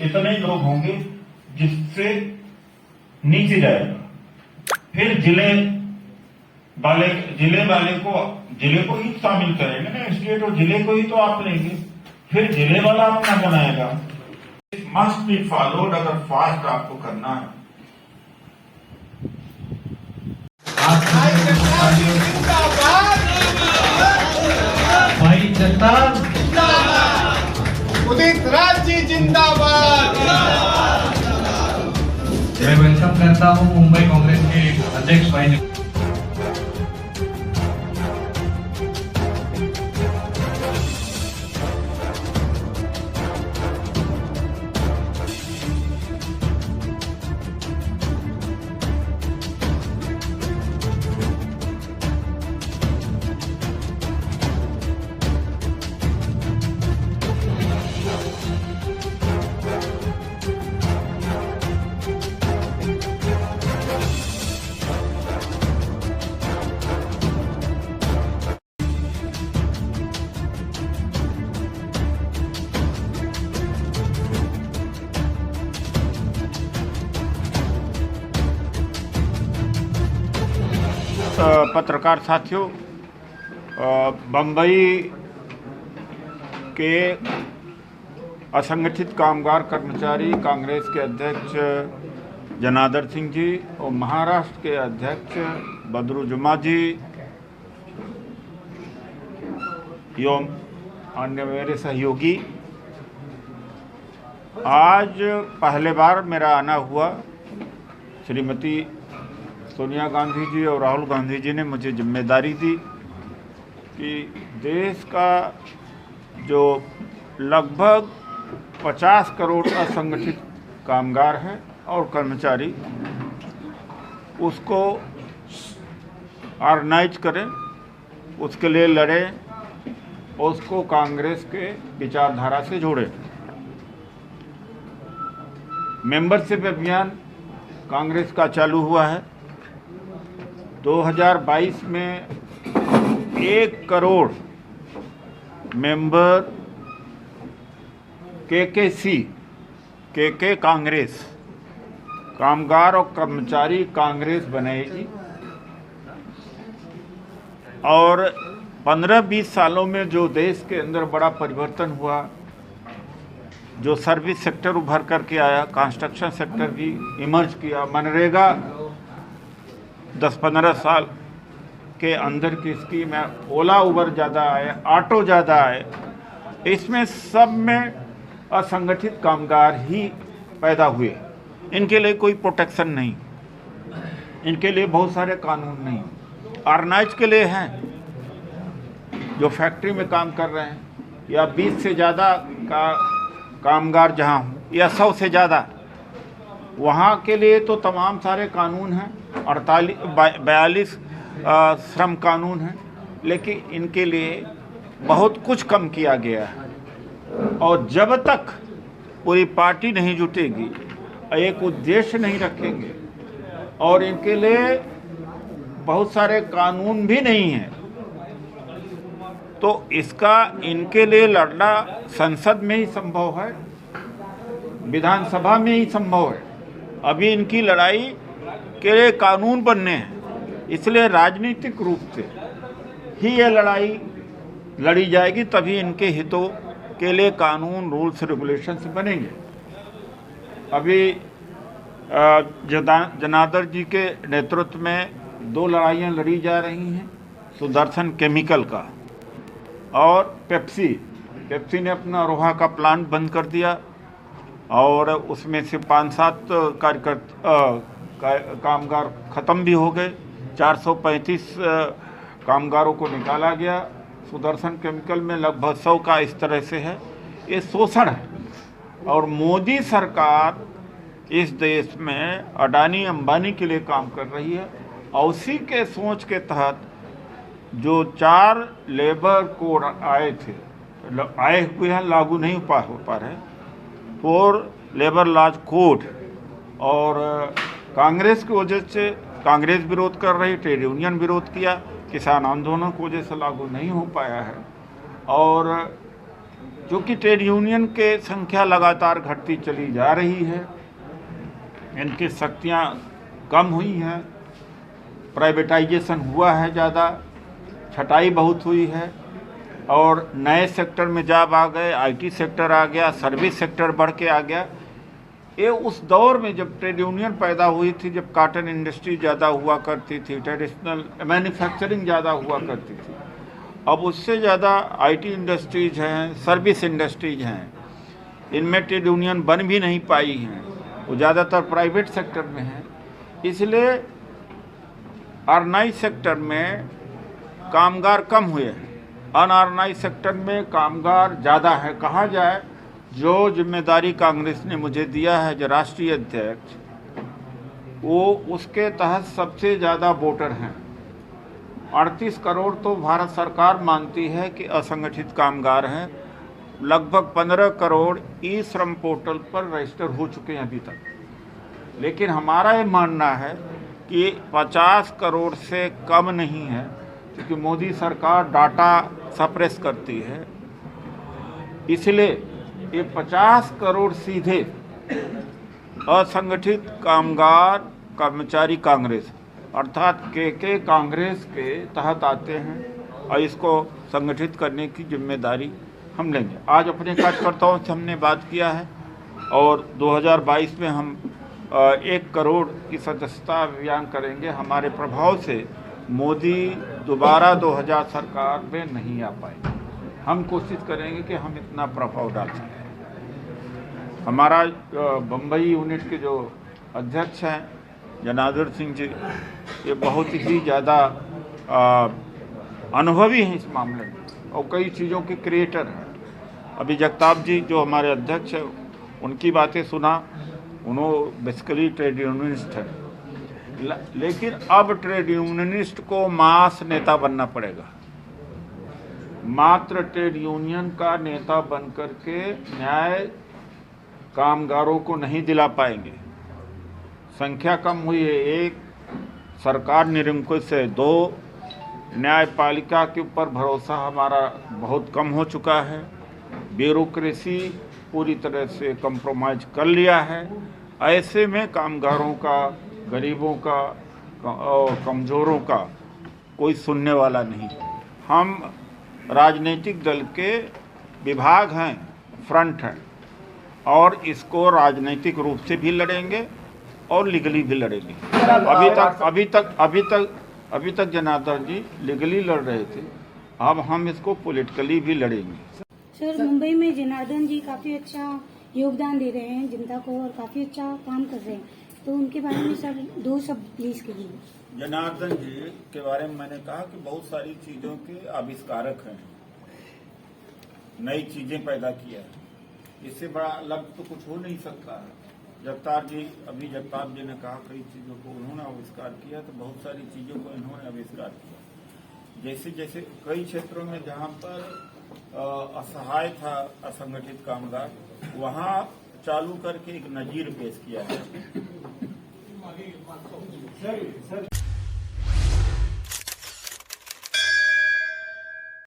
इतने लोग होंगे जिससे नीचे जाएगा। फिर जिले जिले को ही शामिल करेंगे ना, स्टेट और जिले को ही तो आप लेंगे, फिर जिले वाला अपना बनाएगा। मस्ट बी फॉलोड अगर फास्ट आपको करना है। भाई जनता उदित राज जी जिंदाबाद। मैं वेलकम करता हूं मुंबई कांग्रेस के अध्यक्ष भाई ने। पत्रकार साथियों, बम्बई के असंगठित कामगार कर्मचारी कांग्रेस के अध्यक्ष जनार्दन सिंह जी और महाराष्ट्र के अध्यक्ष बदरुजुमा जी एवं अन्य मेरे सहयोगी, आज पहले बार मेरा आना हुआ। श्रीमती सोनिया गांधी जी और राहुल गांधी जी ने मुझे जिम्मेदारी दी कि देश का जो लगभग 50 करोड़ असंगठित कामगार हैं और कर्मचारी, उसको ऑर्गेनाइज करें, उसके लिए लड़ें, उसको कांग्रेस के विचारधारा से जोड़ें। मेंबरशिप अभियान कांग्रेस का चालू हुआ है। 2022 में 1 करोड़ मेंबर के कांग्रेस, कामगार और कर्मचारी कांग्रेस बनेगी और 15-20 सालों में जो देश के अंदर बड़ा परिवर्तन हुआ, जो सर्विस सेक्टर उभर करके आया, कंस्ट्रक्शन सेक्टर भी इमर्ज किया, मनरेगा 10-15 साल के अंदर की स्कीम है, ओला उबर ज़्यादा आए, ऑटो ज़्यादा आए, इसमें सब में असंगठित कामगार ही पैदा हुए। इनके लिए कोई प्रोटेक्शन नहीं, इनके लिए बहुत सारे कानून नहीं। ऑर्गेनाइज के लिए हैं जो फैक्ट्री में काम कर रहे हैं, या 20 से ज़्यादा का कामगार जहाँ हों, या 100 से ज़्यादा, वहाँ के लिए तो तमाम सारे कानून हैं। 42 श्रम कानून हैं, लेकिन इनके लिए बहुत कुछ कम किया गया है। और जब तक पूरी पार्टी नहीं जुटेगी, एक उद्देश्य नहीं रखेंगे और इनके लिए बहुत सारे कानून भी नहीं हैं, तो इसका इनके लिए लड़ना संसद में ही संभव है, विधानसभा में ही संभव है। अभी इनकी लड़ाई के लिए कानून बनने हैं, इसलिए राजनीतिक रूप से ही ये लड़ाई लड़ी जाएगी, तभी इनके हितों के लिए कानून, रूल्स, रेगुलेशंस बनेंगे। अभी जनार्दन जी के नेतृत्व में 2 लड़ाइयाँ लड़ी जा रही हैं, सुदर्शन केमिकल का और पेप्सी ने अपना रोहा का प्लांट बंद कर दिया और उसमें से 5-7 कामगार ख़त्म भी हो गए। 435 कामगारों को निकाला गया। सुदर्शन केमिकल में लगभग 100 का इस तरह से है। ये शोषण है और मोदी सरकार इस देश में अडानी अंबानी के लिए काम कर रही है और उसी के सोच के तहत जो 4 लेबर कोड आए हुए हैं, लागू नहीं हो पा रहे, 4 लेबर लॉज कोड, और कांग्रेस की वजह से कांग्रेस विरोध कर रही, ट्रेड यूनियन विरोध किया, किसान आंदोलन की वजह से लागू नहीं हो पाया है। और क्योंकि ट्रेड यूनियन के संख्या लगातार घटती चली जा रही है, इनकी शक्तियाँ कम हुई हैं, प्राइवेटाइजेशन हुआ है ज़्यादा, छटाई बहुत हुई है और नए सेक्टर में जॉब आ गए, आईटी सेक्टर आ गया, सर्विस सेक्टर बढ़ के आ गया। ये उस दौर में जब ट्रेड यूनियन पैदा हुई थी, जब कॉटन इंडस्ट्री ज़्यादा हुआ करती थी, ट्रेडिशनल मैन्युफैक्चरिंग ज़्यादा हुआ करती थी, अब उससे ज़्यादा आईटी इंडस्ट्रीज हैं, सर्विस इंडस्ट्रीज हैं, इनमें ट्रेड यूनियन बन भी नहीं पाई हैं, वो ज़्यादातर प्राइवेट सेक्टर में हैं। इसलिए ऑर्गेनाइज सेक्टर में कामगार कम हुए हैं, अनऑर्गेनाइज सेक्टर में कामगार ज़्यादा है। कहा जाए, जो जिम्मेदारी कांग्रेस ने मुझे दिया है जो राष्ट्रीय अध्यक्ष, वो उसके तहत सबसे ज़्यादा वोटर हैं। 38 करोड़ तो भारत सरकार मानती है कि असंगठित कामगार हैं। लगभग 15 करोड़ ई श्रम पोर्टल पर रजिस्टर हो चुके हैं अभी तक। लेकिन हमारा ये मानना है कि 50 करोड़ से कम नहीं है, क्योंकि मोदी सरकार डाटा सप्रेस करती है। इसलिए ये 50 करोड़ सीधे असंगठित कामगार कर्मचारी कांग्रेस अर्थात के कांग्रेस के तहत आते हैं और इसको संगठित करने की जिम्मेदारी हम लेंगे। आज अपने कार्यकर्ताओं से हमने बात किया है और 2022 में हम 1 करोड़ की सदस्यता अभियान करेंगे। हमारे प्रभाव से मोदी दोबारा 2000 सरकार में नहीं आ पाएंगे। हम कोशिश करेंगे कि हम इतना प्रभाव डाल सकें। हमारा बम्बई यूनिट के जो अध्यक्ष हैं जनार्दन सिंह जी, ये बहुत ही ज़्यादा अनुभवी हैं इस मामले में और कई चीज़ों के क्रिएटर हैं। अभी जगताप जी जो हमारे अध्यक्ष हैं, उनकी बातें सुना, उन्होंने बेसिकली ट्रेड यूनियनिस्ट है, लेकिन अब ट्रेड यूनियनिस्ट को मास नेता बनना पड़ेगा। मात्र ट्रेड यूनियन का नेता बनकर के न्याय कामगारों को नहीं दिला पाएंगे। संख्या कम हुई है, 1 सरकार निरंकुश है, 2 न्यायपालिका के ऊपर भरोसा हमारा बहुत कम हो चुका है, ब्यूरोक्रेसी पूरी तरह से कंप्रोमाइज कर लिया है। ऐसे में कामगारों का, गरीबों का और कमज़ोरों का कोई सुनने वाला नहीं। हम राजनीतिक दल के विभाग हैं, फ्रंट हैं, और इसको राजनीतिक रूप से भी लड़ेंगे और लीगली भी लड़ेंगे। अभी तक जनार्दन जी लीगली लड़ रहे थे, अब हम इसको पॉलिटिकली भी लड़ेंगे। सर, मुंबई में जनार्दन जी काफी अच्छा योगदान दे रहे हैं जनता को और काफी अच्छा काम कर रहे हैं, तो उनके बारे में सर 2 शब्द प्लीज करिए। जनार्दन जी के बारे में मैंने कहा कि बहुत सारी चीजों के आविष्कारक हैं, नई चीजें पैदा किया है, इससे बड़ा अलग तो कुछ हो नहीं सकता है। जगताप जी ने कहा कई चीजों को उन्होंने आविष्कार किया, तो बहुत सारी चीजों को इन्होंने आविष्कार किया। जैसे जैसे कई क्षेत्रों में जहां पर असहाय था असंगठित कामगार, वहां चालू करके एक नजीर पेश किया है।